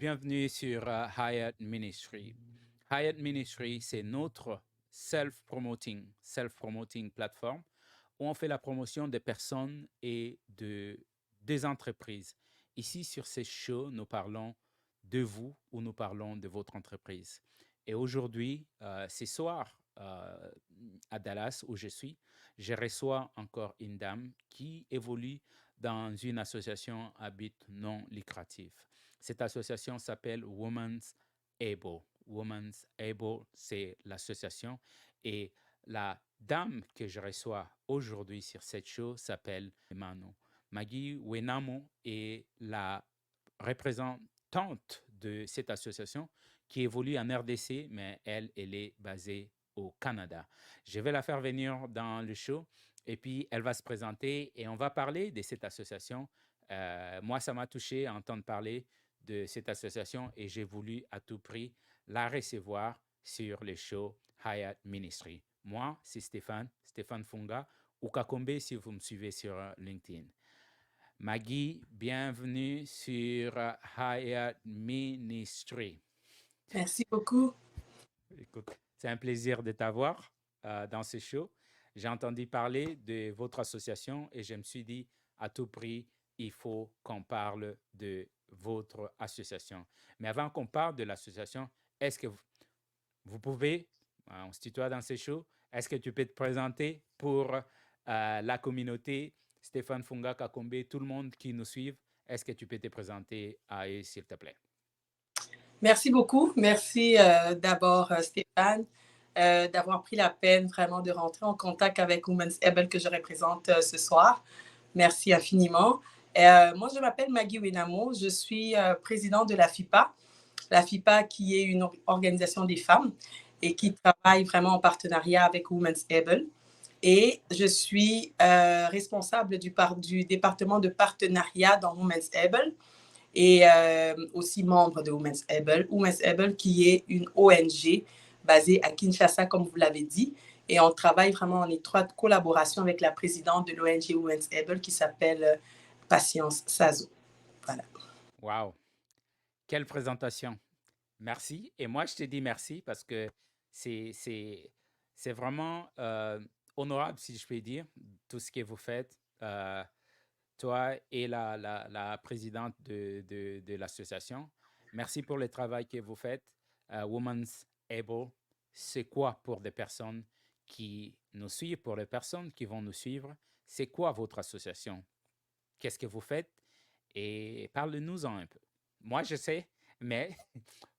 Bienvenue sur Hyatt Ministry. Hyatt Ministry, c'est notre self-promoting plateforme où on fait la promotion des personnes et des entreprises. Ici, sur ces shows, nous parlons de vous ou nous parlons de votre entreprise. Et aujourd'hui, ce soir, à Dallas, où je suis, je reçois encore une dame qui évolue dans une association à but non lucratif. Cette association s'appelle Women's Able. Women's Able, c'est l'association. Et la dame que je reçois aujourd'hui sur cette show s'appelle Mano. Maggie Wenamo est la représentante de cette association qui évolue en RDC, mais elle est basée au Canada. Je vais la faire venir dans le show et puis elle va se présenter et on va parler de cette association. Moi, ça m'a touché à entendre parler de cette association et j'ai voulu à tout prix la recevoir sur le show Hyatt Ministry. Moi, c'est Stéphane Funga, ou Kakombe si vous me suivez sur LinkedIn. Maggie, bienvenue sur Hyatt Ministry. Merci beaucoup. Écoute, c'est un plaisir de t'avoir dans ce show. J'ai entendu parler de votre association et je me suis dit, à tout prix, il faut qu'on parle de votre association. Mais avant qu'on parle de l'association, est-ce que vous pouvez, on se tutoie dans ces shows, est-ce que tu peux te présenter pour la communauté, Stéphane Funga Kakombe, tout le monde qui nous suit, est-ce que tu peux te présenter à eux, s'il te plaît? Merci beaucoup. Merci d'abord, Stéphane, d'avoir pris la peine vraiment de rentrer en contact avec Women's Able que je représente ce soir. Merci infiniment. Moi, je m'appelle Maggie Wenamo. Je suis présidente de la FIPA. La FIPA qui est une organisation des femmes et qui travaille vraiment en partenariat avec Women's Able. Et je suis responsable du département de partenariat dans Women's Able et aussi membre de Women's Able. Women's Able qui est une ONG basée à Kinshasa, comme vous l'avez dit. Et on travaille vraiment en étroite collaboration avec la présidente de l'ONG Women's Able qui s'appelle Patience Sazo. Voilà. Wow, quelle présentation! Merci. Et moi, je te dis merci parce que c'est, c'est, c'est vraiment honorable, si je peux dire, tout ce que vous faites, toi et la présidente de l'association. Merci pour le travail que vous faites. Women's Able, c'est quoi pour des personnes qui nous suivent, pour les personnes qui vont nous suivre? C'est quoi votre association? Qu'est-ce que vous faites? Et parlez-nous-en un peu. Moi, je sais, mais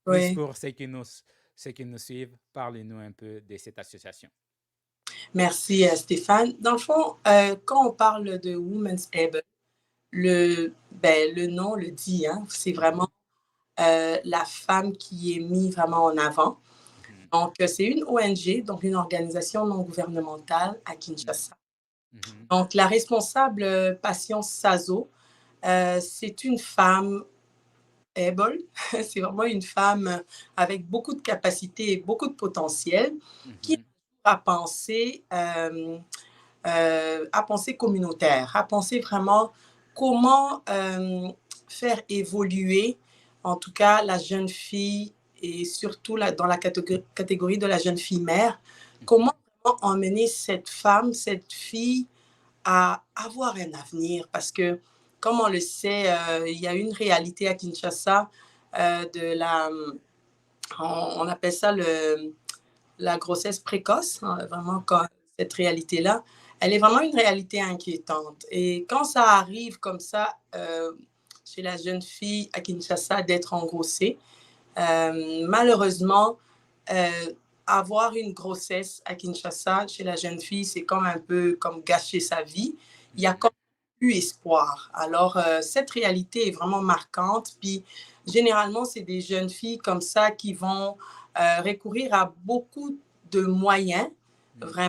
plus Oui. pour ceux qui nous suivent, parlez-nous un peu de cette association. Merci, Stéphane. Dans le fond, quand on parle de Women's Able, le nom le dit, hein, c'est vraiment la femme qui est mise vraiment en avant. Mhm, Donc, c'est une ONG, donc une organisation non gouvernementale à mhm, Kinshasa. mhm, Donc, la responsable, Patience Sazo, c'est une femme able, c'est vraiment une femme avec beaucoup de capacités et beaucoup de potentiel qui mhm, a à penser communautaire, à penser vraiment comment faire évoluer, en tout cas, la jeune fille et surtout dans la catégorie de la jeune fille mère, comment mhm, vraiment emmener cette femme, cette fille à avoir un avenir. Parce que, comme on le sait, il y a une réalité à Kinshasa de on appelle ça la grossesse précoce, hein, vraiment quand cette réalité-là, elle est vraiment une réalité inquiétante. Et quand ça arrive comme ça chez la jeune fille à Kinshasa d'être engrossée, malheureusement, euh, avoir une grossesse à Kinshasa chez la jeune fille, c'est comme un peu comme gâcher sa vie. Il y a mhm, comme plus espoir. Alors, cette réalité est vraiment marquante. Puis, généralement, c'est des jeunes filles comme ça qui vont recourir à beaucoup de moyens mhm, vraiment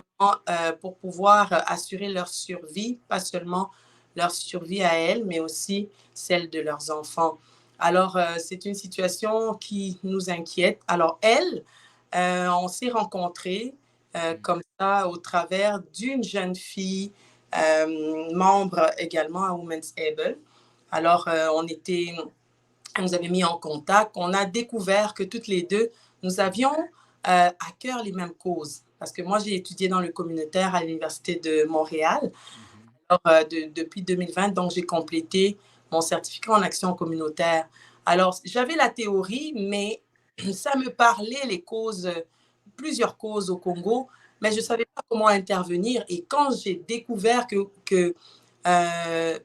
pour pouvoir assurer leur survie, pas seulement leur survie à elles, mais aussi celle de leurs enfants. Alors, c'est une situation qui nous inquiète. Alors, elle, on s'est rencontrés mhm, comme ça au travers d'une jeune fille membre également à Women's Able. Alors, on était Elle nous avait mis en contact. On a découvert que toutes les deux, nous avions à cœur les mêmes causes. Parce que moi, j'ai étudié dans le communautaire à l'Université de Montréal. Mhm. Alors, depuis 2020, donc j'ai complété mon certificat en action communautaire. Alors, j'avais la théorie, mais ça me parlait les causes, plusieurs causes au Congo, mais je ne savais pas comment intervenir. Et quand j'ai découvert que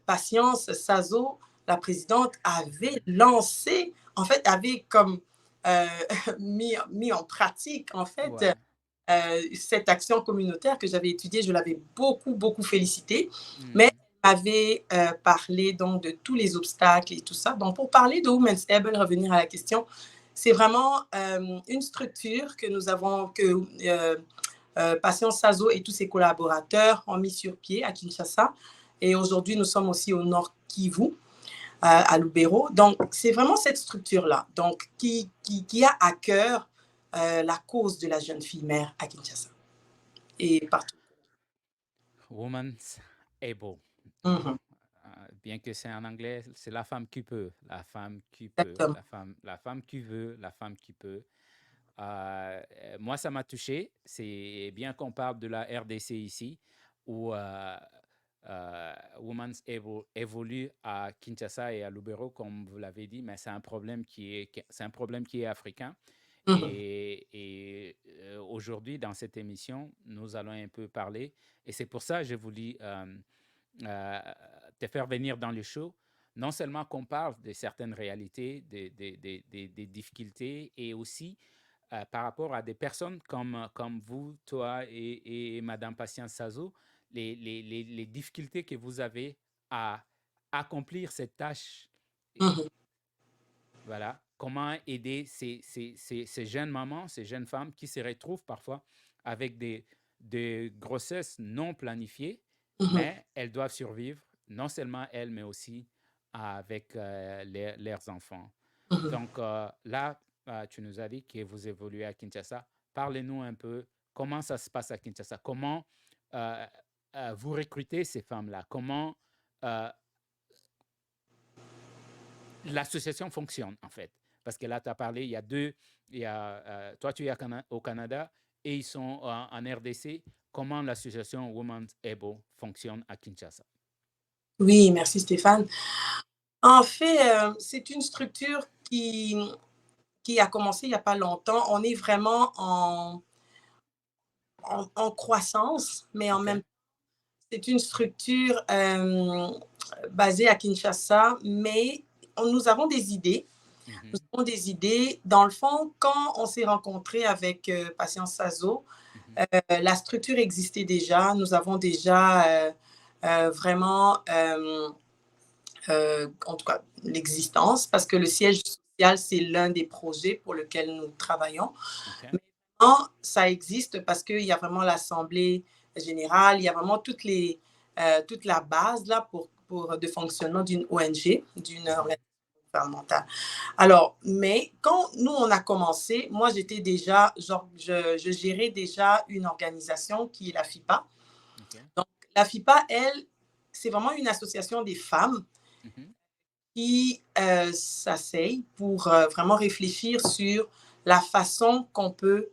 Patience Sazo, la présidente, avait lancé, en fait, avait comme euh, mis en pratique, en fait, Ouais. cette action communautaire que j'avais étudiée, je l'avais beaucoup, beaucoup félicitée, mais Mhm. elle avait parlé donc de tous les obstacles et tout ça. Donc, pour parler de Women's Able, revenir à la question, c'est vraiment une structure que nous avons, que Patience Sazo et tous ses collaborateurs ont mis sur pied à Kinshasa. Et aujourd'hui, nous sommes aussi au Nord Kivu, à Lubero. Donc, c'est vraiment cette structure-là donc, qui a à cœur la cause de la jeune fille mère à Kinshasa et partout. Woman's able. Mhm. Bien que c'est en anglais, c'est la femme qui peut, la femme qui peut, Exactement. la femme qui veut, la femme qui peut. Moi, ça m'a touché. C'est bien qu'on parle de la RDC ici, où Women's évolue à Kinshasa et à Lubero, comme vous l'avez dit, mais c'est un problème c'est un problème qui est africain. Mhm. Et aujourd'hui, dans cette émission, nous allons un peu parler. Et c'est pour ça que je voulais euh, te faire venir dans le show. Non seulement qu'on parle de certaines réalités, des difficultés, et aussi par rapport à des personnes comme vous, toi et Madame Patience Sazo, les difficultés que vous avez à accomplir cette tâche. Mhm. Voilà. Comment aider ces jeunes mamans, ces jeunes femmes qui se retrouvent parfois avec des grossesses non planifiées, Mhm. mais elles doivent survivre, non seulement elles, mais aussi avec leurs enfants. Mhm. Donc là, tu nous as dit que vous évoluez à Kinshasa. Parlez-nous un peu comment ça se passe à Kinshasa. Comment euh, vous recrutez ces femmes-là. Comment euh, l'association fonctionne, en fait. Parce que là, tu as parlé, il y a deux, toi, tu es au Canada et ils sont en RDC. Comment l'association Women's Able fonctionne à Kinshasa? Oui, merci Stéphane. En fait, c'est une structure qui a commencé il n'y a pas longtemps. On est vraiment en croissance, mais en même OK. temps, c'est une structure basée à Kinshasa, mais nous avons des idées. Nous Mhm, avons des idées. Dans le fond, quand on s'est rencontré avec Patience Sazo, mhm, la structure existait déjà. Nous avons déjà vraiment, en tout cas, l'existence, parce que le siège social, c'est l'un des projets pour lesquels nous travaillons. OK. Mais vraiment, ça existe parce qu'il y a vraiment l'Assemblée générale, il y a vraiment toute la base là, pour de fonctionnement d'une ONG, d'une Mhm, organisation gouvernementale. Alors, mais quand nous, on a commencé, moi, j'étais déjà, genre, je gérais déjà une organisation qui est la FIPA. OK. Donc, la FIPA, elle, c'est vraiment une association des femmes Mhm, qui s'asseyent pour vraiment réfléchir sur la façon qu'on peut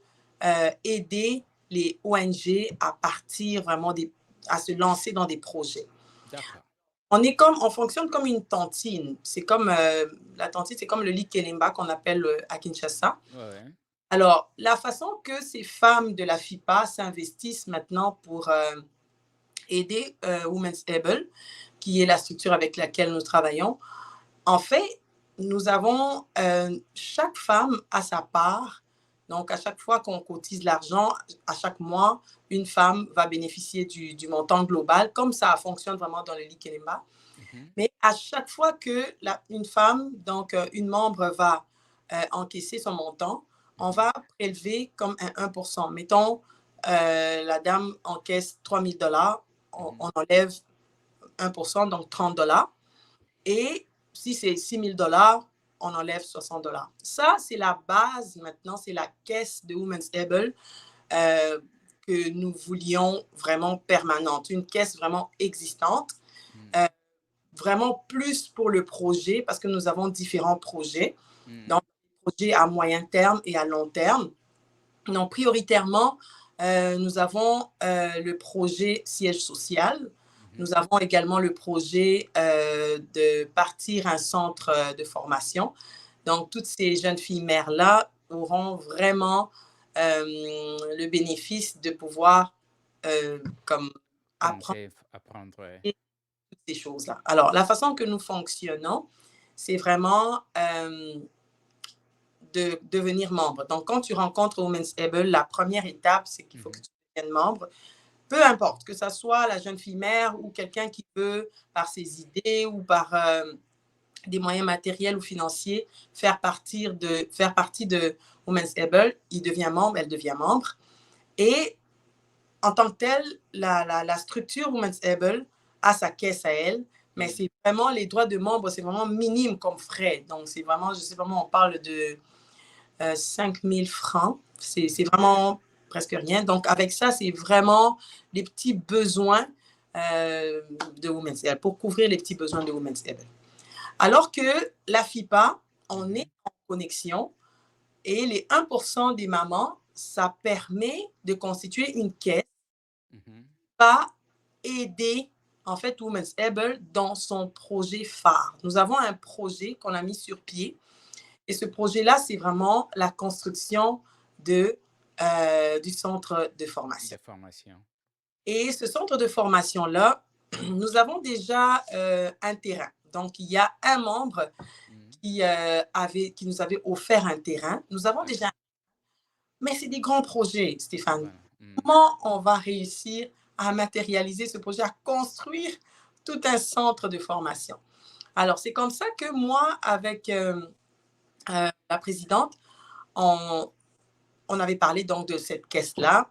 aider les ONG à partir vraiment à se lancer dans des projets. d'accord. On fonctionne comme une tantine. C'est comme la tantine, c'est comme le lit Kelemba qu'on appelle à Kinshasa. Ouais, ouais. Alors, la façon que ces femmes de la FIPA s'investissent maintenant pour aider Women's Able, qui est la structure avec laquelle nous travaillons, en fait, nous avons chaque femme a sa part. Donc, à chaque fois qu'on cotise l'argent, à chaque mois, une femme va bénéficier du montant global, comme ça fonctionne vraiment dans le Likelema. Mhm, Mais à chaque fois que une femme, donc une membre, va encaisser son montant, on mhm, va prélever comme un 1%. Mettons, la dame encaisse 3 000 $, mhm. on enlève 1%, donc 30 $. Et si c'est 6 000 $, on enlève 60 $. Ça, c'est la base maintenant, c'est la caisse de Women's Able euh, que nous voulions vraiment permanente, une caisse vraiment existante. Mm. Euh, vraiment plus pour le projet parce que nous avons différents projets. Donc, projets à moyen terme et à long terme. Donc, prioritairement, nous avons le projet siège social. Nous avons également le projet de partir un centre de formation. Donc, toutes ces jeunes filles mères-là auront vraiment le bénéfice de pouvoir comme apprendre ouais. toutes ces choses-là. Alors, la façon que nous fonctionnons, c'est vraiment de devenir membre. Donc, quand tu rencontres Women's Able, la première étape, c'est qu'il faut que tu deviennes membre. Peu importe, que ce soit la jeune fille mère ou quelqu'un qui veut, par ses idées ou par des moyens matériels ou financiers, faire partie de Women's Able, il devient membre, elle devient membre. Et en tant que telle, la structure Women's Able a sa caisse à elle, mais c'est vraiment les droits de membre, c'est vraiment minime comme frais. Donc, c'est vraiment, je sais pas, on parle de 5 000 francs. C'est vraiment presque rien. Donc, avec ça, c'est vraiment les petits besoins de Women's Able, pour couvrir les petits besoins de Women's Able. Alors que la FIPA, on est en connexion et les 1% des mamans, ça permet de constituer une caisse va aider en fait Women's Able dans son projet phare. Nous avons un projet qu'on a mis sur pied et ce projet-là, c'est vraiment la construction du centre de formation. Et ce centre de formation-là, nous avons déjà un terrain. Donc, il y a un membre qui nous avait offert un terrain. Nous avons déjà... Mais c'est des grands projets, Stéphane. Comment on va réussir à matérialiser ce projet, à construire tout un centre de formation? Alors, c'est comme ça que moi, avec la présidente, on avait parlé donc de cette caisse-là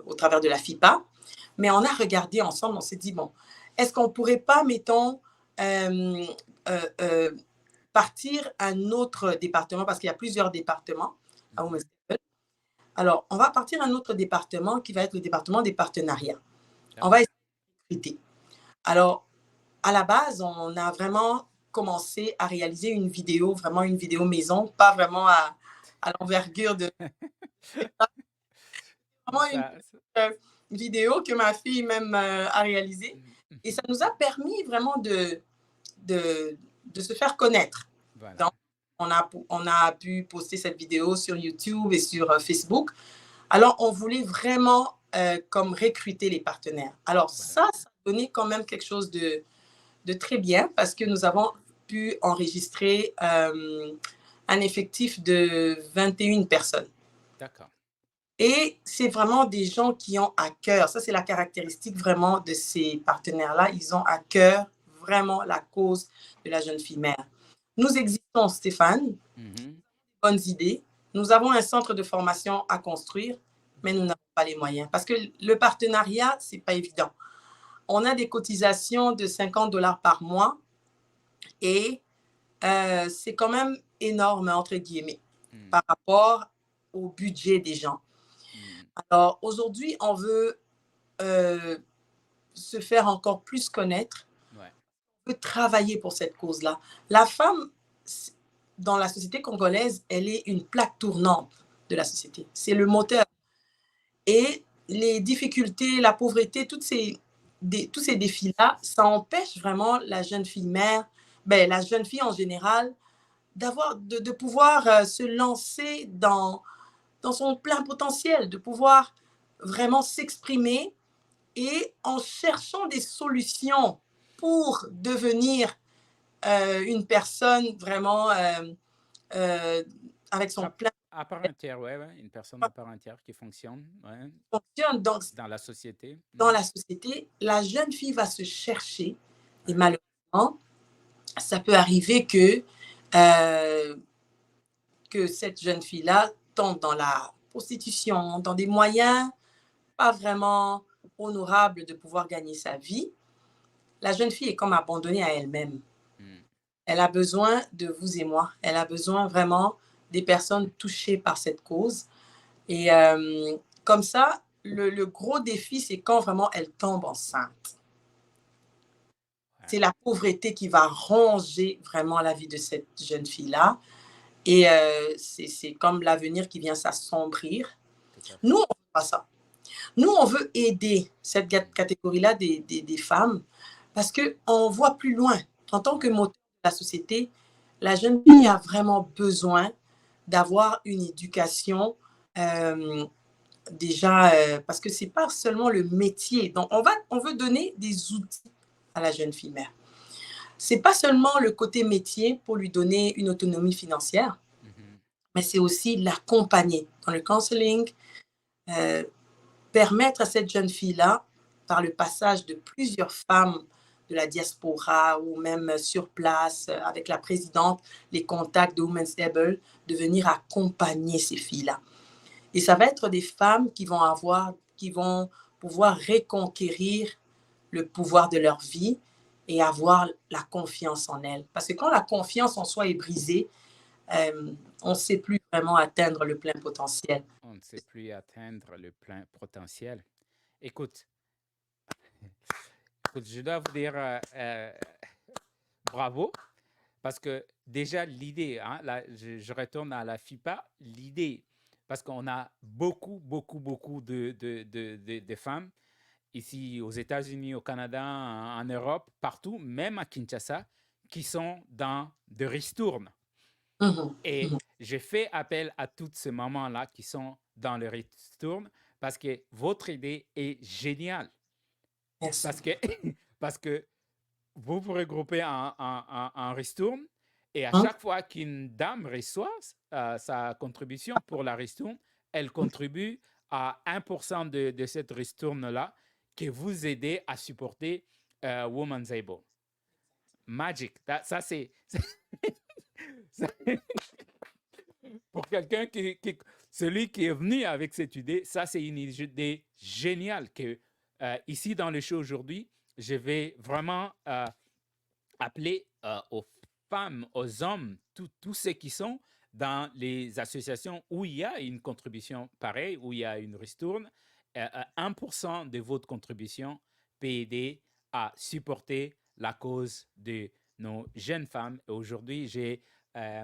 au travers de la FIPA, mais on a regardé ensemble, on s'est dit, bon, est-ce qu'on ne pourrait pas, mettons, partir un autre département, parce qu'il y a plusieurs départements à Women's Able. Alors, on va partir un autre département qui va être le département des partenariats. On va essayer de recruter. Alors, à la base, on a vraiment commencé à réaliser une vidéo, vraiment une vidéo maison, pas vraiment à l'envergure de... vraiment une vidéo que ma fille même a réalisée. Et ça nous a permis vraiment de se faire connaître. Voilà. Donc, on a pu poster cette vidéo sur YouTube et sur Facebook. Alors, on voulait vraiment comme recruter les partenaires. Alors, ça a donné quand même quelque chose de très bien parce que nous avons pu enregistrer un effectif de 21 personnes. D'accord. Et c'est vraiment des gens qui ont à cœur, ça c'est la caractéristique vraiment de ces partenaires-là, ils ont à cœur vraiment la cause de la jeune fille mère. Nous existons, Stéphane, bonnes idées, nous avons un centre de formation à construire, mais nous n'avons pas les moyens parce que le partenariat, c'est pas évident. On a des cotisations de 50 $ par mois et c'est quand même énorme, entre guillemets, par rapport au budget des gens. Alors, aujourd'hui, on veut se faire encore plus connaître. On veut travailler pour cette cause-là. La femme, dans la société congolaise, elle est une plaque tournante de la société. C'est le moteur. Et les difficultés, la pauvreté, tous ces défis-là, ça empêche vraiment la jeune fille mère, la jeune fille en général, de pouvoir se lancer dans son plein potentiel, de pouvoir vraiment s'exprimer et en cherchant des solutions pour devenir une personne vraiment avec son plein à part entière, une personne à part entière qui fonctionne, donc, dans la société. Dans la société, la jeune fille va se chercher et malheureusement, ça peut arriver que cette jeune fille-là tombe dans la prostitution, dans des moyens pas vraiment honorables de pouvoir gagner sa vie. La jeune fille est comme abandonnée à elle-même. Elle a besoin de vous et moi. Elle a besoin vraiment des personnes touchées par cette cause. Et comme ça, le gros défi, c'est quand vraiment elle tombe enceinte. c'est la pauvreté qui va ronger vraiment la vie de cette jeune fille-là. Et c'est comme l'avenir qui vient s'assombrir. tout à Nous, fait. on ne veut pas ça. Nous, on veut aider cette catégorie-là des femmes parce qu'on voit plus loin. En tant que moteur de la société, la jeune fille a vraiment besoin d'avoir une éducation déjà, parce que ce n'est pas seulement le métier. Donc, on veut donner des outils à la jeune fille mère. Ce n'est pas seulement le côté métier pour lui donner une autonomie financière, mais c'est aussi l'accompagner dans le counseling, permettre à cette jeune fille-là, par le passage de plusieurs femmes de la diaspora ou même sur place avec la présidente, les contacts de Women's Able, de venir accompagner ces filles-là. Et ça va être des femmes qui vont pouvoir reconquérir le pouvoir de leur vie et avoir la confiance en elles. Parce que quand la confiance en soi est brisée, on ne sait plus vraiment atteindre le plein potentiel. On ne sait plus atteindre le plein potentiel. Écoute, je dois vous dire bravo, parce que déjà l'idée, hein, là, je retourne à la FIPA, l'idée, parce qu'on a beaucoup de femmes ici aux États-Unis, au Canada, en Europe, partout, même à Kinshasa, qui sont dans de ristournes. Et j'ai fait appel à toutes ces mamans-là qui sont dans le ristourne parce que votre idée est géniale. Merci. Parce que vous vous regroupez en ristourne et à chaque fois qu'une dame reçoit sa contribution pour la ristourne, elle contribue à 1% de cette ristourne-là que vous aidez à supporter Women's Able. Magic. Ça, c'est pour quelqu'un celui qui est venu avec cette idée, ça c'est une idée géniale que ici dans le show aujourd'hui, je vais vraiment appeler aux femmes, aux hommes, tous ceux qui sont dans les associations où il y a une contribution pareille, où il y a une ristourne, 1% de votre contribution peut aider à supporter la cause de nos jeunes femmes. Aujourd'hui, j'ai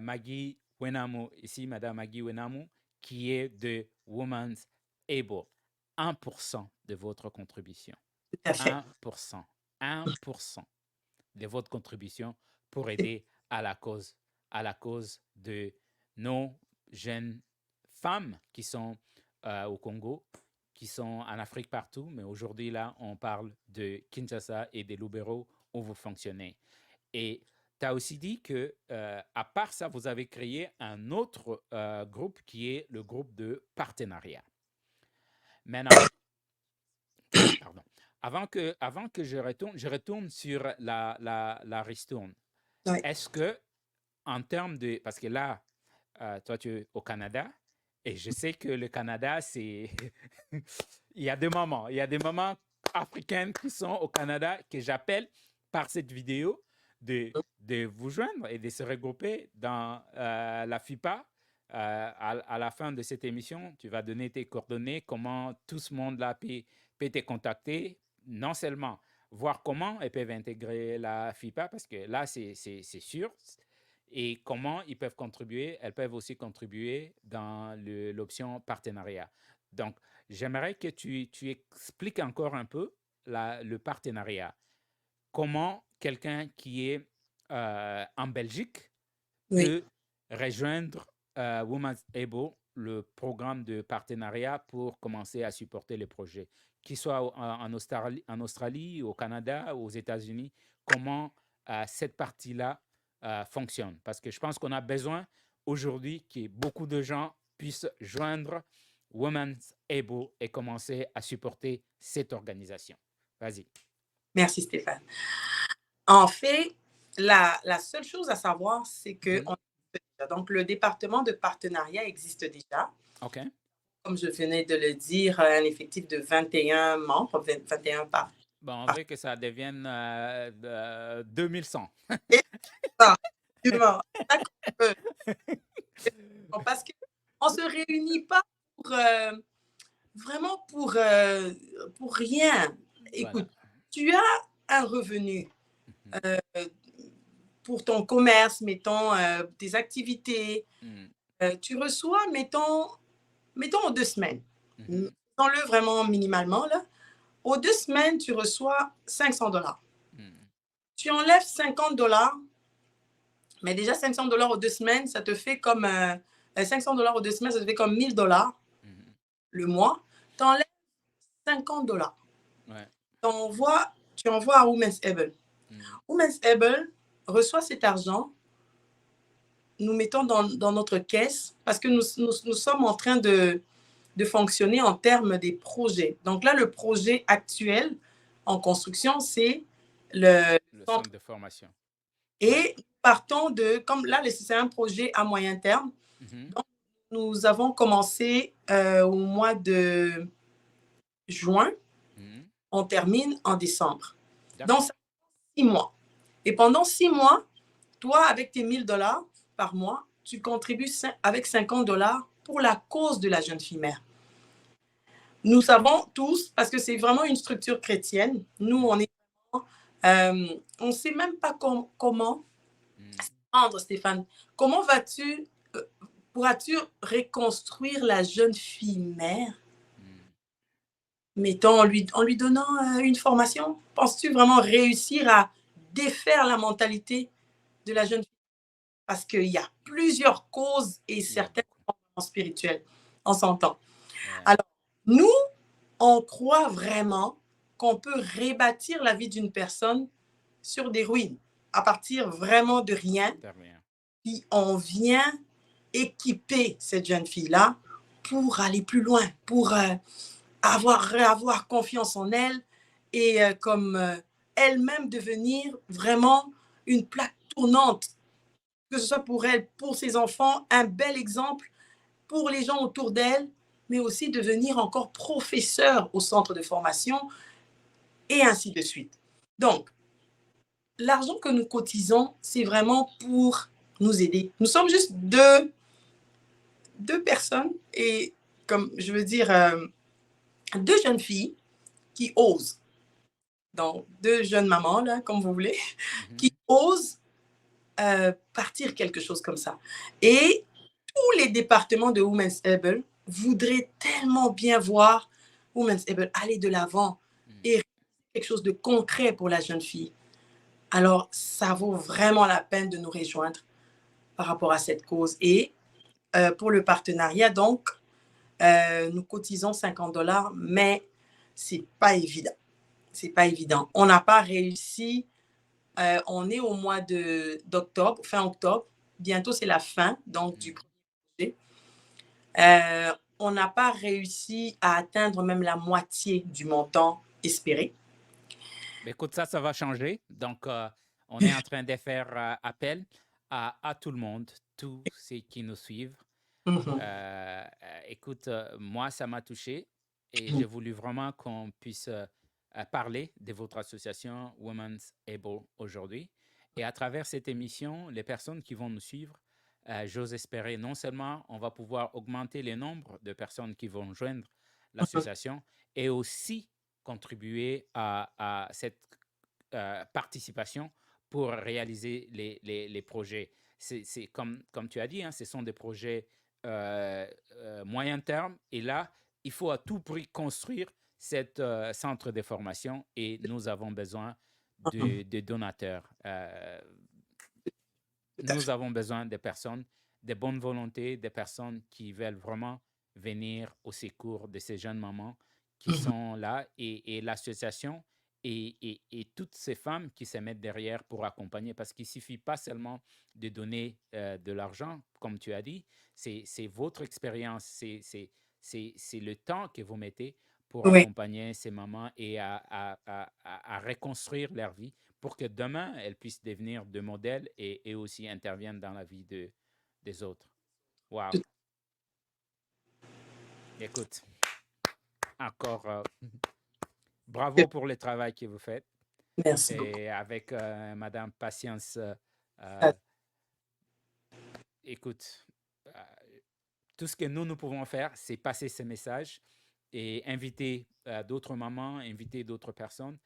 Maggie Wenamu, ici, Madame Maggie Wenamu, qui est de Women's Able. 1% de votre contribution. Tout à fait. 1%. 1% de votre contribution pour aider à la cause de nos jeunes femmes qui sont au Congo, qui sont en Afrique partout, mais aujourd'hui, là, on parle de Kinshasa et de Lubero où vous fonctionnez. Et tu as aussi dit que, à part ça, vous avez créé un autre groupe qui est le groupe de partenariat. Maintenant, pardon. Avant que je retourne sur la ristourne. Oui. Est-ce que, en termes de... Parce que là, toi, tu es au Canada, et je sais que le Canada, c'est... Il y a des mamans africaines qui sont au Canada que j'appelle par cette vidéo de vous joindre et de se regrouper dans la FIPA. À la fin de cette émission, tu vas donner tes coordonnées, comment tout ce monde-là peut te contacter, non seulement voir comment elles peuvent intégrer la FIPA, parce que là, c'est sûr, et comment ils peuvent contribuer. Elles peuvent aussi contribuer dans l'option partenariat. Donc, j'aimerais que tu expliques encore un peu le partenariat. Comment quelqu'un qui est en Belgique peut rejoindre Women's Able, le programme de partenariat pour commencer à supporter les projets, qu'ils soient en Australie, au Canada, aux États-Unis, comment cette partie-là fonctionne. Parce que je pense qu'on a besoin aujourd'hui que beaucoup de gens puissent joindre Women's Able et commencer à supporter cette organisation. Vas-y. Merci Stéphane. En fait, la seule chose à savoir, c'est que donc le département de partenariat existe déjà. OK. Comme je venais de le dire, un effectif de 21 membres, 21 par. Bon, on veut que ça devienne 2100. Exactement. Parce qu'on ne se réunit pas pour, vraiment pour rien. Écoute, tu as un revenu. euh, pour ton commerce, mettons, tes activités. Tu reçois, mettons aux 2 semaines. Mettons-le vraiment minimalement, là. Aux 2 semaines, tu reçois $500. Tu enlèves $50, mais déjà $500 aux 2 semaines, ça te fait comme $500 aux 2 semaines, ça te fait comme $1000 le mois. Tu enlèves $50. Ouais. Tu envoies à Women's Able. Women's Able reçoit cet argent, nous mettons dans notre caisse parce que nous sommes en train de fonctionner en termes des projets. Donc là, le projet actuel en construction, c'est le centre de formation. Et partons de, comme là, c'est un projet à moyen terme. Donc, nous avons commencé au mois de juin. On termine en décembre. Donc, ça fait 6 mois. Et pendant 6 mois, toi, avec tes $1000 par mois, tu contribues avec $50 pour la cause de la jeune fille mère. Nous savons tous, parce que c'est vraiment une structure chrétienne, nous, on ne sait même pas comment rendre, Stéphane. Comment pourras-tu reconstruire la jeune fille mère, mettons, en lui donnant une formation? Penses-tu vraiment réussir à défaire la mentalité de la jeune fille? Parce qu'il y a plusieurs causes et certaines spirituelles. On s'entend. Alors, nous, on croit vraiment qu'on peut rebâtir la vie d'une personne sur des ruines, à partir vraiment de rien. Puis on vient équiper cette jeune fille-là pour aller plus loin, pour avoir confiance en elle et comme elle-même devenir vraiment une plaque tournante, que ce soit pour elle, pour ses enfants, un bel exemple pour les gens autour d'elle, mais aussi devenir encore professeur au centre de formation et ainsi de suite. Donc, l'argent que nous cotisons, c'est vraiment pour nous aider. Nous sommes juste deux personnes et, comme je veux dire, 2 jeunes filles qui osent. Donc, 2 jeunes mamans, là, comme vous voulez, qui osent partir quelque chose comme ça. Et tous les départements de Women's Able voudraient tellement bien voir Women's Able aller de l'avant et quelque chose de concret pour la jeune fille. Alors, ça vaut vraiment la peine de nous rejoindre par rapport à cette cause. Et pour le partenariat, donc, nous cotisons $50, mais c'est pas évident. C'est pas évident. On n'a pas réussi. On est au mois d'octobre, fin octobre. Bientôt, c'est la fin donc, du projet. On n'a pas réussi à atteindre même la moitié du montant espéré. Mais écoute, ça va changer. Donc, on est en train de faire appel à tout le monde, tous ceux qui nous suivent. Écoute, moi, ça m'a touché et j'ai voulu vraiment qu'on puisse parler de votre association Women's Able aujourd'hui. Et à travers cette émission, les personnes qui vont nous suivre, j'ose espérer non seulement on va pouvoir augmenter le nombre de personnes qui vont joindre l'association et aussi contribuer à cette participation pour réaliser les projets. C'est comme tu as dit, hein, ce sont des projets moyen terme. Et là, il faut à tout prix construire cet centre de formation et nous avons besoin de donateurs. Nous avons besoin de personnes de bonne volonté, des personnes qui veulent vraiment venir au secours de ces jeunes mamans qui sont là et l'association et toutes ces femmes qui se mettent derrière pour accompagner parce qu'il ne suffit pas seulement de donner de l'argent, comme tu as dit, c'est votre expérience, c'est le temps que vous mettez pour accompagner ces mamans et à reconstruire leur vie pour que demain, elles puissent devenir de modèles et aussi interviennent dans la vie des autres. Wow. Écoute, encore bravo pour le travail que vous faites. Merci et beaucoup. avec Madame Patience, écoute, tout ce que nous pouvons faire, c'est passer ce message et inviter d'autres mamans, inviter d'autres personnes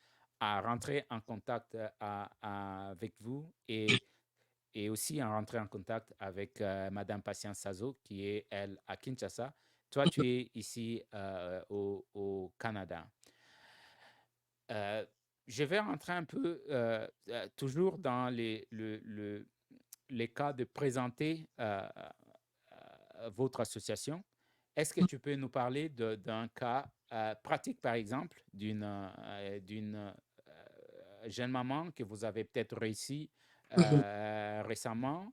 à rentrer en contact avec vous et aussi à rentrer en contact avec Madame Patience Sazo, qui est, elle, à Kinshasa. Toi, tu es ici au Canada. Euh, je vais rentrer un peu toujours dans les cas de présenter votre association. Est-ce que tu peux nous parler d'un cas pratique, par exemple, d'une jeune maman que vous avez peut-être réussi récemment?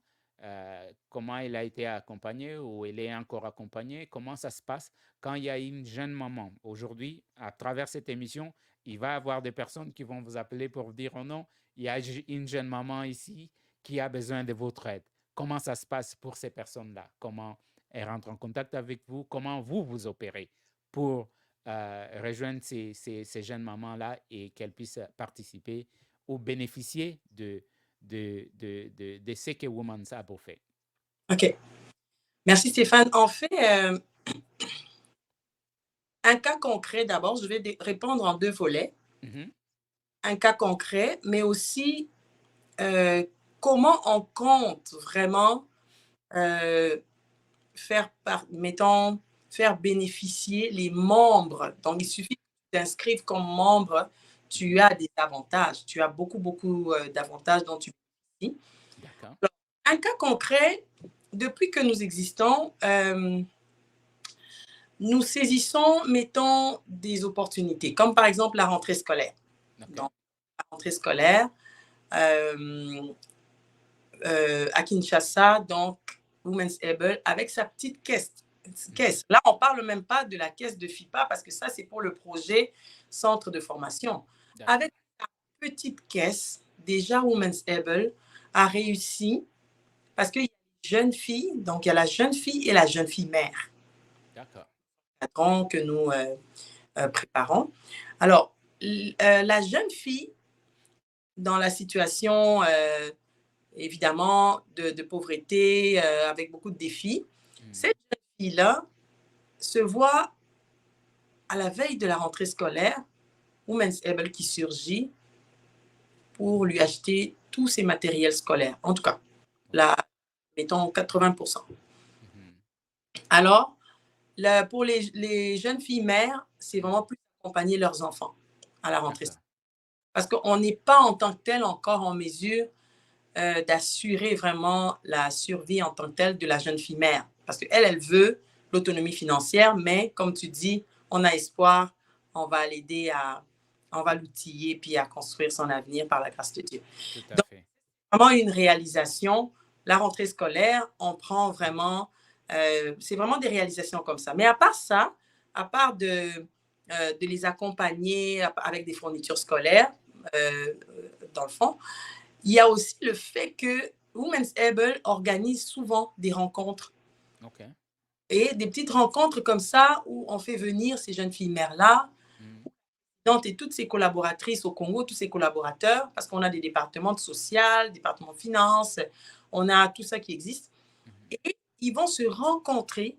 Comment elle a été accompagnée ou elle est encore accompagnée? Comment ça se passe quand il y a une jeune maman? Aujourd'hui, à travers cette émission, il va y avoir des personnes qui vont vous appeler pour vous dire, oh non, il y a une jeune maman ici qui a besoin de votre aide. Comment ça se passe pour ces personnes-là? Comment elles rentrent en contact avec vous? Comment vous opérez pour rejoindre ces jeunes mamans-là et qu'elles puissent participer ou bénéficier de ce que Women's Hub fait? OK. Merci Stéphane. En fait, un cas concret d'abord, je vais répondre en 2 volets. Un cas concret, mais aussi comment on compte vraiment faire bénéficier les membres. Donc, il suffit que tu t'inscrives comme membre, tu as des avantages. Tu as beaucoup, beaucoup d'avantages dont tu bénéficies. D'accord. Un cas concret, depuis que nous existons, nous saisissons, mettons, des opportunités, comme par exemple la rentrée scolaire. Okay. Donc, la rentrée scolaire, à Kinshasa, donc Women's Able, avec sa petite caisse. Là, on ne parle même pas de la caisse de FIPA parce que ça, c'est pour le projet centre de formation. Avec sa petite caisse, déjà Women's Able a réussi parce qu'il y a une jeune fille, donc il y a la jeune fille et la jeune fille mère. D'accord. Que nous préparons. Alors, la jeune fille, dans la situation évidemment de pauvreté, avec beaucoup de défis, cette jeune fille-là se voit à la veille de la rentrée scolaire, Women's Able qui surgit pour lui acheter tous ses matériels scolaires. En tout cas, mettons 80%. Alors, pour les jeunes filles mères, c'est vraiment plus accompagner leurs enfants à la rentrée. Parce qu'on n'est pas en tant que tel encore en mesure d'assurer vraiment la survie en tant que telle de la jeune fille mère. Parce qu'elle, elle veut l'autonomie financière, mais comme tu dis, on a espoir, on va l'aider on va l'outiller puis à construire son avenir par la grâce de Dieu. Tout à Donc, fait. Vraiment une réalisation. La rentrée scolaire, on prend vraiment, c'est vraiment des réalisations comme ça. Mais à part ça, à part de les accompagner avec des fournitures scolaires, dans le fond, il y a aussi le fait que Women's Able organise souvent des rencontres. OK. Et des petites rencontres comme ça où on fait venir ces jeunes filles mères-là, et toutes ces collaboratrices au Congo, tous ces collaborateurs, parce qu'on a des départements de social, départements de finances, on a tout ça qui existe. Et ils vont se rencontrer.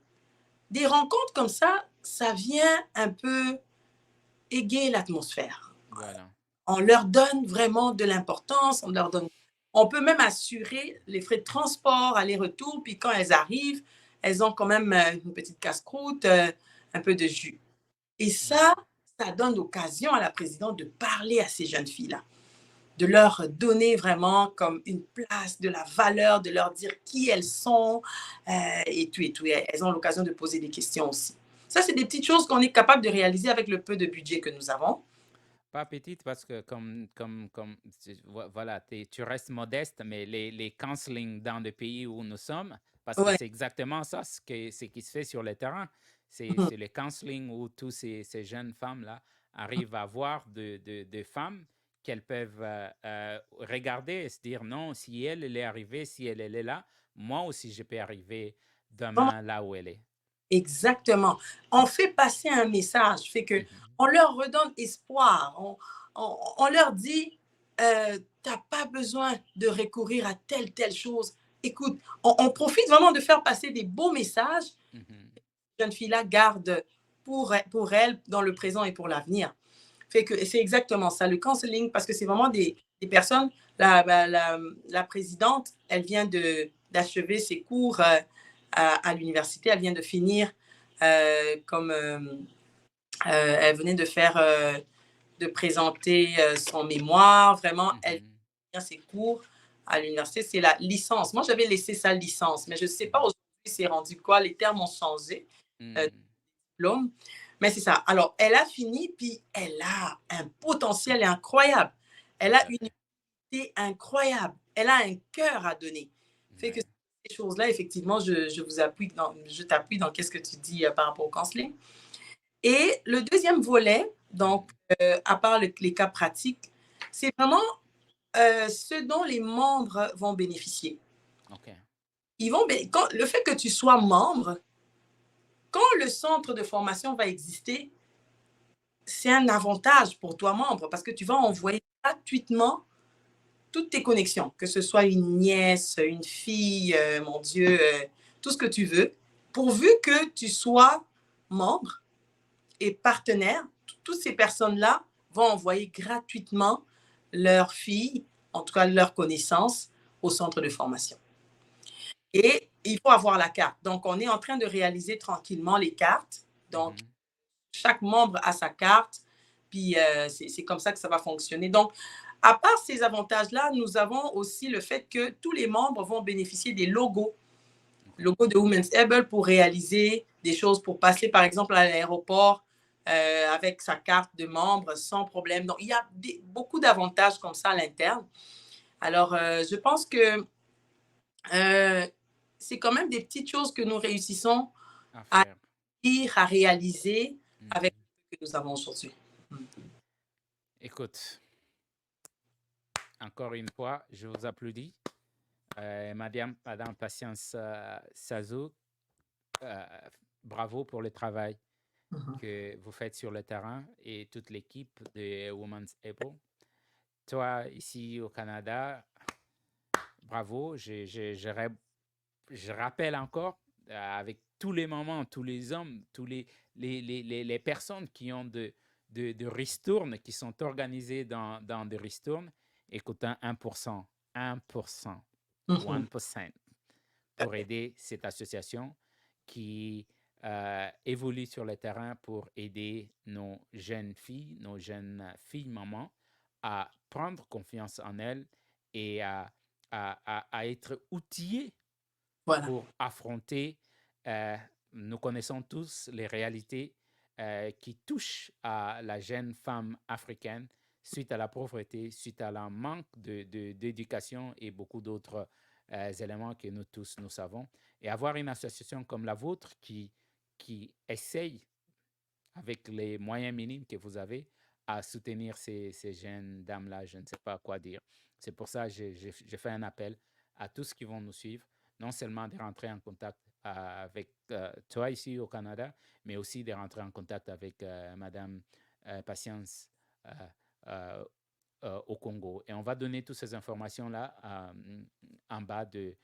Des rencontres comme ça, ça vient un peu égayer l'atmosphère. Voilà. On leur donne vraiment de l'importance, on peut même assurer les frais de transport, aller-retour, puis quand elles arrivent, elles ont quand même une petite casse-croûte, un peu de jus. Et ça donne l'occasion à la présidente de parler à ces jeunes filles-là, de leur donner vraiment comme une place, de la valeur, de leur dire qui elles sont, et tout, et tout. Et elles ont l'occasion de poser des questions aussi. Ça, c'est des petites choses qu'on est capable de réaliser avec le peu de budget que nous avons. Pas petite parce que voilà, tu restes modeste, mais les counseling dans le pays où nous sommes, parce que c'est exactement ça ce qui se fait sur le terrain. C'est le counseling où tous ces jeunes femmes-là arrivent à voir de femmes qu'elles peuvent regarder et se dire non, si elle est arrivée, si elle est là, moi aussi je peux arriver demain là où elle est. Exactement. On fait passer un message, fait que on leur redonne espoir. On leur dit, tu n'as pas besoin de recourir à telle chose. Écoute, on profite vraiment de faire passer des beaux messages. Cette jeune fille-là garde pour elle dans le présent et pour l'avenir. Fait que c'est exactement ça, le counseling, parce que c'est vraiment des personnes, la présidente, elle vient d'achever ses cours à l'université, elle vient de finir elle venait de faire, de présenter son mémoire, vraiment, elle vient ses cours à l'université, c'est la licence. Moi, j'avais laissé sa licence, mais je ne sais pas aujourd'hui c'est rendu quoi, les termes ont changé, diplôme. Mais c'est ça. Alors, elle a fini, puis elle a un potentiel incroyable. Elle a une unité incroyable. Elle a un cœur à donner. Fait que ces choses-là, effectivement, je t'appuie dans qu'est-ce que tu dis par rapport au counseling. Et le deuxième volet, donc, à part les cas pratiques, c'est vraiment ce dont les membres vont bénéficier. OK. Le fait que tu sois membre, quand le centre de formation va exister, c'est un avantage pour toi, membre, parce que tu vas envoyer gratuitement toutes tes connexions, que ce soit une nièce, une fille, mon Dieu, tout ce que tu veux, pourvu que tu sois membre et partenaire. Toutes ces personnes-là vont envoyer gratuitement leurs filles, en tout cas leurs connaissances, au centre de formation. Et il faut avoir la carte. Donc, on est en train de réaliser tranquillement les cartes. Donc, chaque membre a sa carte, puis c'est comme ça que ça va fonctionner. Donc, à part ces avantages-là, nous avons aussi le fait que tous les membres vont bénéficier des logos de Women's Able pour réaliser des choses, pour passer par exemple à l'aéroport avec sa carte de membre sans problème. Donc, il y a beaucoup d'avantages comme ça à l'interne. Alors, je pense que c'est quand même des petites choses que nous réussissons à dire, à réaliser avec ce que nous avons aujourd'hui. Écoute, encore une fois, je vous applaudis. Madame Patience Sazou, bravo pour le travail que vous faites sur le terrain et toute l'équipe de Women's Able. Toi, ici au Canada, bravo. Je rappelle encore, avec tous les mamans, tous les hommes, tous les personnes qui ont de ristournes, qui sont organisées dans des ristournes, écoute, 1%, 1%, 1% pour aider cette association qui évolue sur le terrain pour aider nos jeunes filles mamans à prendre confiance en elles et à être outillées pour affronter, nous connaissons tous les réalités qui touchent à la jeune femme africaine suite à la pauvreté, suite à la manque d'éducation et beaucoup d'autres éléments que nous tous nous savons. Et avoir une association comme la vôtre qui essaye, avec les moyens minimes que vous avez, à soutenir ces jeunes dames-là, je ne sais pas quoi dire. C'est pour ça que j'ai fait un appel à tous qui vont nous suivre, non seulement de rentrer en contact avec toi ici au Canada, mais aussi de rentrer en contact avec Madame Patience au Congo. Et on va donner toutes ces informations-là en bas de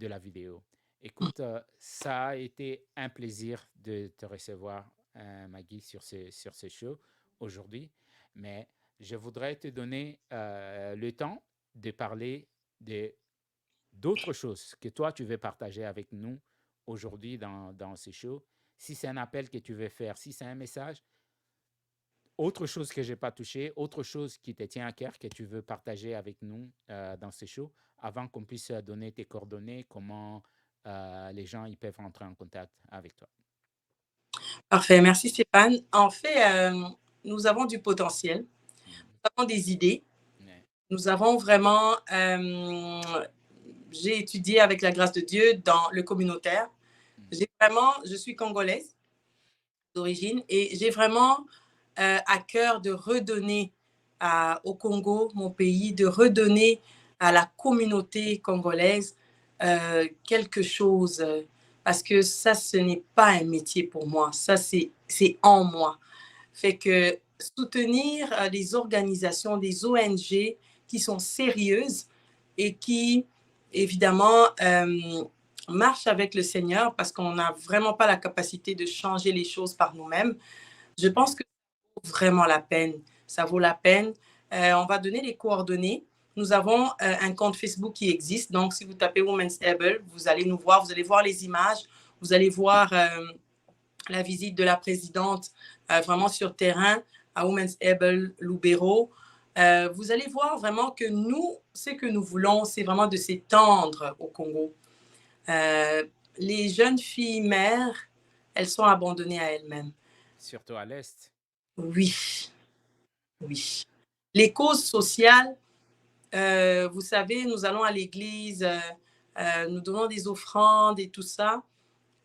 la vidéo. Écoute, ça a été un plaisir de te recevoir, Maggie, sur ce show aujourd'hui. Mais je voudrais te donner le temps de parler d'autres choses que toi, tu veux partager avec nous aujourd'hui dans ce show. Si c'est un appel que tu veux faire, si c'est un message, autre chose que je n'ai pas touché, autre chose qui te tient à cœur que tu veux partager avec nous dans ce show, avant qu'on puisse donner tes coordonnées, comment les gens ils peuvent entrer en contact avec toi. Parfait, merci Stéphane. En fait, nous avons du potentiel, nous avons des idées, nous avons vraiment, j'ai étudié avec la grâce de Dieu dans le communautaire. Je suis congolaise d'origine et j'ai vraiment à cœur de redonner au Congo, mon pays, de redonner à la communauté congolaise quelque chose. Parce que ça, ce n'est pas un métier pour moi. Ça, c'est en moi. Fait que soutenir des organisations, des ONG qui sont sérieuses et qui, évidemment, marchent avec le Seigneur parce qu'on n'a vraiment pas la capacité de changer les choses par nous-mêmes. Je pense que vraiment la peine. Ça vaut la peine. On va donner les coordonnées. Nous avons un compte Facebook qui existe. Donc, si vous tapez Women's Able, vous allez nous voir, vous allez voir les images, vous allez voir la visite de la présidente vraiment sur terrain à Women's Able Lubero. Vous allez voir vraiment que nous, ce que nous voulons, c'est vraiment de s'étendre au Congo. Les jeunes filles mères, elles sont abandonnées à elles-mêmes. Surtout à l'Est. Oui, oui. Les causes sociales, vous savez, nous allons à l'église, nous donnons des offrandes et tout ça.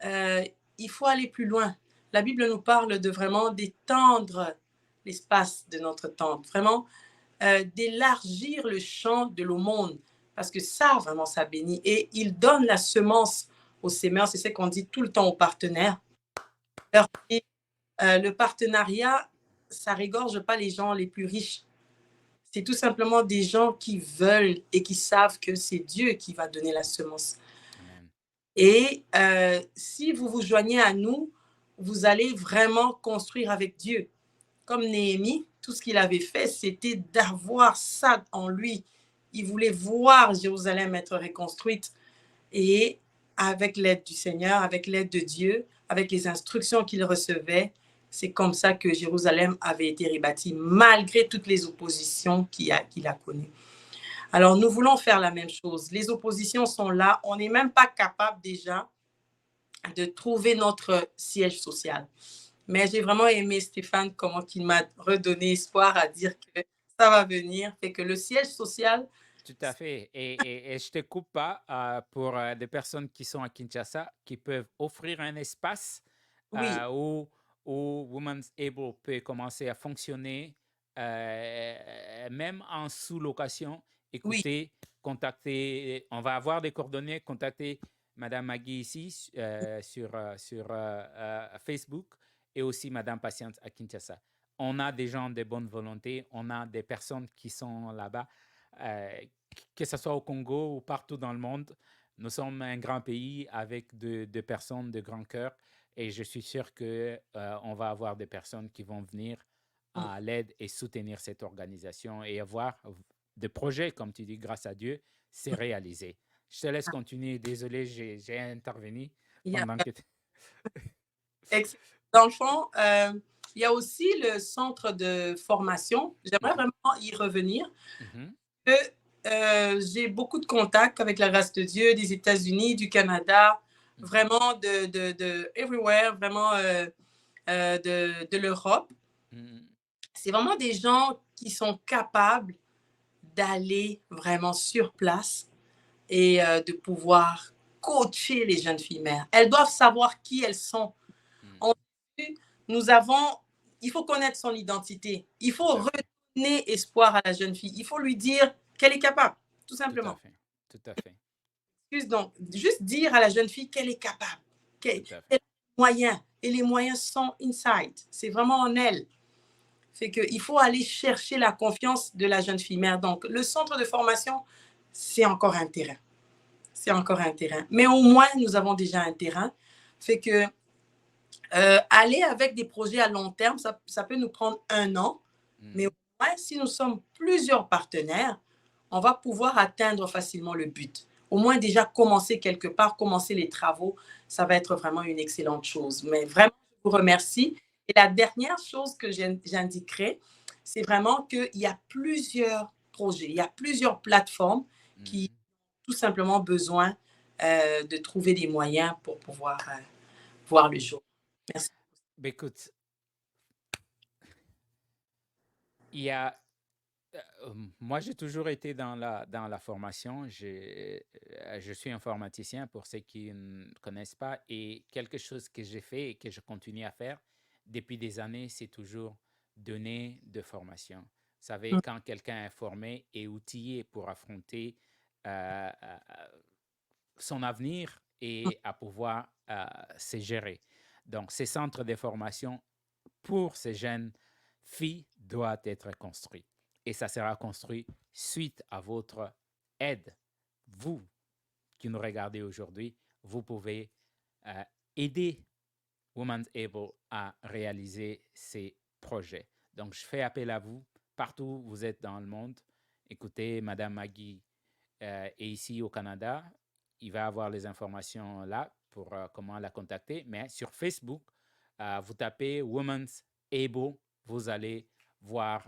Il faut aller plus loin. La Bible nous parle de vraiment d'étendre l'espace de notre tente, vraiment d'élargir le champ de l'aumône, parce que ça, vraiment, ça bénit. Et il donne la semence aux sémeurs, c'est ce qu'on dit tout le temps aux partenaires. Et, le partenariat, ça régorge pas les gens les plus riches. C'est tout simplement des gens qui veulent et qui savent que c'est Dieu qui va donner la semence. Amen. Et si vous vous joignez à nous, vous allez vraiment construire avec Dieu. Comme Néhémie, tout ce qu'il avait fait, c'était d'avoir ça en lui. Il voulait voir Jérusalem être reconstruite. Et avec l'aide du Seigneur, avec l'aide de Dieu, avec les instructions qu'il recevait, c'est comme ça que Jérusalem avait été rebâtie, malgré toutes les oppositions qu'il a connues. Alors, nous voulons faire la même chose. Les oppositions sont là. On n'est même pas capable déjà de trouver notre siège social. Mais j'ai vraiment aimé Stéphane, comment il m'a redonné espoir à dire que ça va venir. Fait que le siège social. Tout à fait. Et je ne te coupe pas pour des personnes qui sont à Kinshasa, qui peuvent offrir un espace Oui, où Women's Able peut commencer à fonctionner, même en sous-location. oui, Écoutez, contactez, on va avoir des coordonnées, contactez Madame Magui ici sur Facebook et aussi Madame Patience à Kinshasa. On a des gens de bonne volonté, on a des personnes qui sont là-bas. Euh, que ce soit au Congo ou partout dans le monde, nous sommes un grand pays avec de personnes de grand cœur et je suis sûr que on va avoir des personnes qui vont venir à l'aide et soutenir cette organisation et avoir des projets, comme tu dis, grâce à Dieu, c'est réalisé. Je te laisse continuer. Désolé, j'ai intervenu il y a, pendant que dans le fond, il y a aussi le centre de formation. J'aimerais vraiment y revenir. Que, j'ai beaucoup de contacts avec la grâce de Dieu des États-Unis, du Canada, vraiment de everywhere, vraiment de l'Europe. C'est vraiment des gens qui sont capables d'aller vraiment sur place et de pouvoir coacher les jeunes filles mères. Elles doivent savoir qui elles sont. Nous avons, il faut connaître son identité. Il faut redonner espoir à la jeune fille. Il faut lui dire qu'elle est capable, tout Tout à simplement. fait. Tout à fait. Donc, juste dire à la jeune fille qu'elle est capable, qu'elle Tout à a fait. les moyens. Et les moyens sont inside. C'est vraiment en elle. Fait qu'il faut aller chercher la confiance de la jeune fille mère. Donc, le centre de formation, c'est encore un terrain. C'est encore un terrain. Mais au moins, nous avons déjà un terrain. Fait que aller avec des projets à long terme, ça peut nous prendre 1 an. Mais au moins, si nous sommes plusieurs partenaires, on va pouvoir atteindre facilement le but. Au moins déjà commencer quelque part, commencer les travaux, ça va être vraiment une excellente chose. Mais vraiment, je vous remercie. Et la dernière chose que j'indiquerai, c'est vraiment qu'il y a plusieurs projets, il y a plusieurs plateformes qui ont tout simplement besoin de trouver des moyens pour pouvoir voir le jour. Merci. Ben, écoute, il y a moi, j'ai toujours été dans la formation. Je suis informaticien pour ceux qui ne connaissent pas. Et quelque chose que j'ai fait et que je continue à faire depuis des années, c'est toujours donner de formation. Vous savez, quand quelqu'un est formé et outillé pour affronter son avenir et à pouvoir se gérer. Donc, ces centres de formation pour ces jeunes filles doivent être construits. Et ça sera construit suite à votre aide. Vous qui nous regardez aujourd'hui, vous pouvez aider Women's Able à réaliser ces projets. Donc, Donc, je fais appel à vous partout où vous êtes dans le monde. Écoutez, Madame Maggie est ici au Canada. Il va avoir les informations là pour comment la contacter. Mais sur Facebook, vous tapez Women's Able, vous allez voir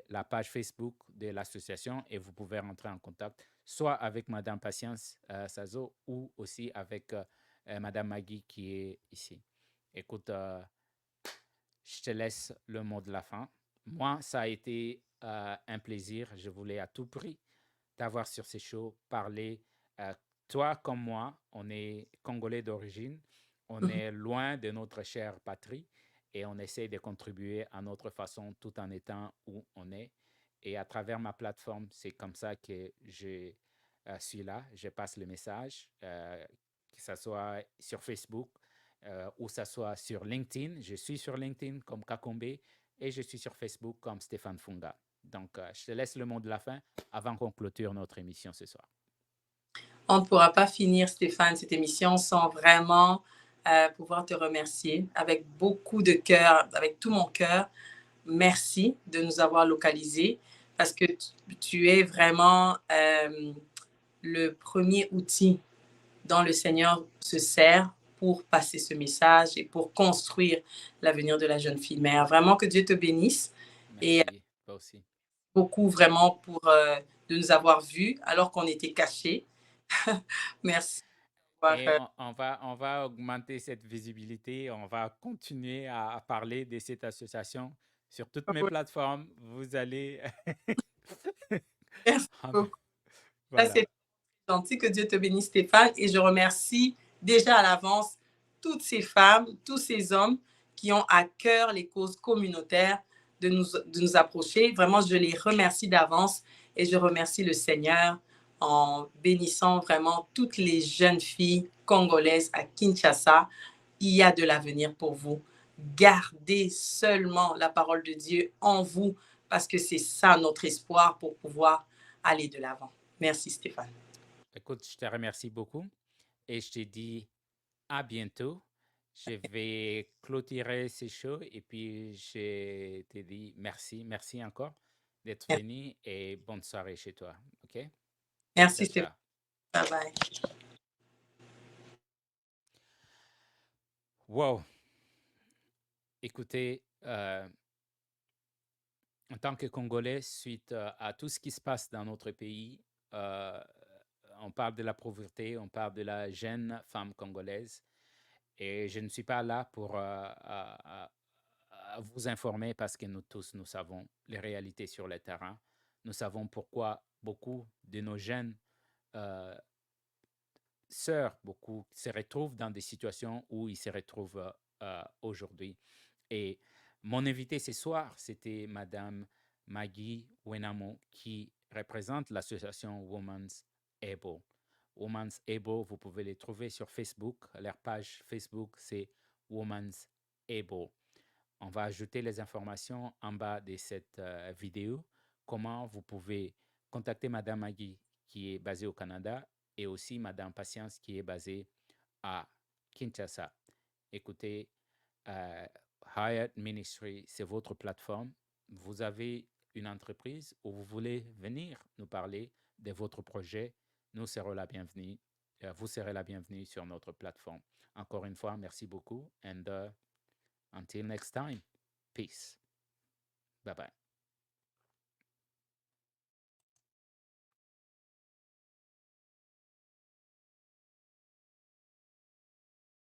la page Facebook de l'association et vous pouvez rentrer en contact soit avec Madame Patience Sazo ou aussi avec Madame Maggie qui est ici. Écoute, je te laisse le mot de la fin. Moi, ça a été un plaisir. Je voulais à tout prix t'avoir sur ces shows, parler. euh, Toi comme moi, on est Congolais d'origine. On Mhm. est loin de notre chère patrie et on essaie de contribuer à notre façon tout en étant où on est. Et à travers ma plateforme, c'est comme ça que je suis là. Je passe le message, que ce soit sur Facebook ou que ce soit sur LinkedIn. Je suis sur LinkedIn comme Kakombe et je suis sur Facebook comme Stéphane Funga. Donc, je te laisse le mot de la fin avant qu'on clôture notre émission ce soir. On ne pourra pas finir, Stéphane, cette émission sans vraiment pouvoir te remercier avec beaucoup de cœur, avec tout mon cœur. Merci de nous avoir localisés parce que tu es vraiment le premier outil dont le Seigneur se sert pour passer ce message et pour construire l'avenir de la jeune fille mère. Vraiment que Dieu te bénisse et Merci, toi aussi. beaucoup vraiment pour de nous avoir vus alors qu'on était cachés. Merci. Et on va augmenter cette visibilité. On va continuer à parler de cette association sur toutes mes plateformes. Vous allez... Merci beaucoup. Ça, Voilà. c'est gentil. Que Dieu te bénisse, Stéphane. Et je remercie déjà à l'avance toutes ces femmes, tous ces hommes qui ont à cœur les causes communautaires de nous approcher. Vraiment, je les remercie d'avance et je remercie le Seigneur en bénissant vraiment toutes les jeunes filles congolaises à Kinshasa. Il y a de l'avenir pour vous. Gardez seulement la parole de Dieu en vous parce que c'est ça notre espoir pour pouvoir aller de l'avant. Merci Stéphane. Écoute, je te remercie beaucoup et je te dis à bientôt. Je vais clôturer ces shows et puis je te dis merci, merci encore d'être venu et bonne soirée chez toi. OK? Merci Ciao, Stéphane. ciao. Bye bye. Wow. Écoutez, en tant que Congolais, suite à tout ce qui se passe dans notre pays, euh, on parle de la pauvreté, on parle de la jeune femme congolaise. Et je ne suis pas là pour à vous informer parce que nous tous, nous savons les réalités sur le terrain. Nous savons pourquoi beaucoup de nos jeunes euh, sœurs, beaucoup se retrouvent dans des situations où ils se retrouvent aujourd'hui. Et mon invité ce soir, c'était Madame Maggie Wenamo qui représente l'association Women's Able. Women's Able, vous pouvez les trouver sur Facebook. Leur page Facebook, c'est Women's Able. On va ajouter les informations en bas de cette vidéo. Comment vous pouvez contacter Madame Maggie qui est basée au Canada et aussi Madame Patience qui est basée à Kinshasa. Écoutez, Hyatt Ministry, c'est votre plateforme. Vous avez une entreprise où vous voulez venir nous parler de votre projet, nous serons la bienvenue. Vous serez la bienvenue sur notre plateforme. Encore une fois, merci beaucoup and until next time, peace. Bye bye.